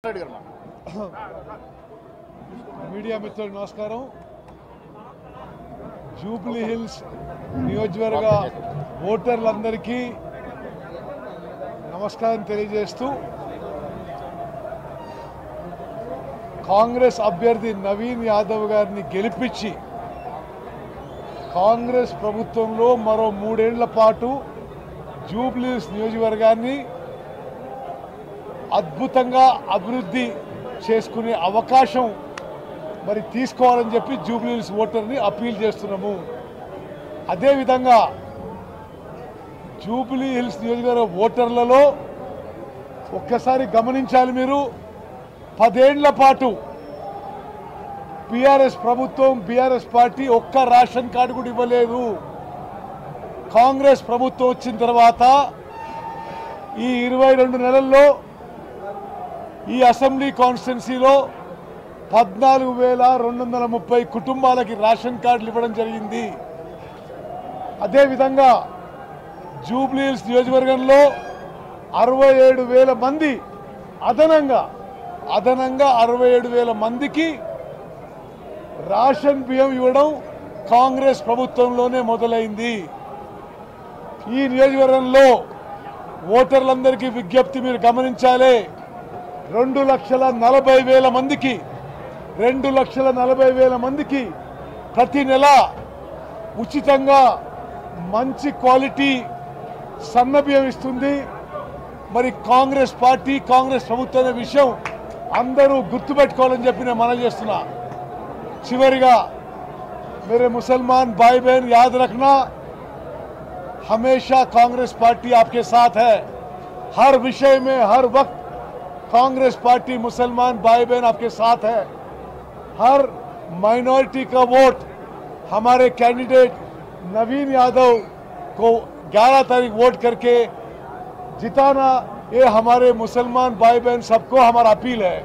Media మిత్రులకు నమస్కారం. Jubilee hills నియోజకవర్గ ఓటర్లందరికీ నమస్కారం తెలియజేస్తూ కాంగ్రెస్ అభ్యర్థి నవీన్ యాదవ్ గారిని గెలిపించి కాంగ్రెస్ ప్రభుత్వంలో మరో 3 ఏళ్ల పాటు జూబ్లీ హిల్స్ నియోజకవర్గాన్ని అద్భుతంగా అభివృద్ధి చేసుకునే అవకాశం మరి తీసుకోవాలని చెప్పి జూబ్లీ హిల్స్ ఓటర్ని అప్పీల్ చేస్తున్నాము. అదేవిధంగా జూబ్లీ హిల్స్ నియోజకవర్గ ఓటర్లలో ఒక్కసారి గమనించాలి, మీరు 10 ఏళ్ల పాటు బీఆర్ఎస్ ప్రభుత్వం బీఆర్ఎస్ పార్టీ ఒక్క రేషన్ కార్డు కూడా ఇవ్వలేదు. కాంగ్రెస్ ప్రభుత్వం వచ్చిన తర్వాత ఈ 22 నెలల్లో ఈ అసెంబ్లీ కాన్స్టిట్యున్సీలో 14,230 కుటుంబాలకి రేషన్ కార్డులు ఇవ్వడం జరిగింది. అదేవిధంగా జూబ్లీ హిల్స్ నియోజకవర్గంలో 67,000 మంది అదనంగా 67,000 మందికి రేషన్ బియ్యం ఇవ్వడం కాంగ్రెస్ ప్రభుత్వంలోనే మొదలైంది. ఈ నియోజకవర్గంలో ఓటర్లందరికీ విజ్ఞప్తి మీరు గమనించాలి. 2,40,000 మందికి 2,40,000 మందికి ప్రతి నెల ఉచితంగా మంచి క్వాలిటీ సన్న బియ్యం ఇస్తుంది. మరి కాంగ్రెస్ పార్టీ కాంగ్రెస్ ప్రభుత్వం అనే విషయం అందరూ గుర్తుపెట్టుకోవాలని చెప్పి నేను మనవి చేస్తున్నా. చివరిగా मेरे मुसलमान भाई बहन याद रखना, हमेशा कांग्रेस पार्टी आपके साथ है. हर विषय में हर वक्त कांग्रेस पार्टी मुसलमान भाई बहन आपके साथ है. हर माइनॉरिटी का वोट हमारे कैंडिडेट नवीन यादव को 11 तारीख वोट करके जिताना, ये हमारे मुसलमान भाई बहन सबको हमारा अपील है.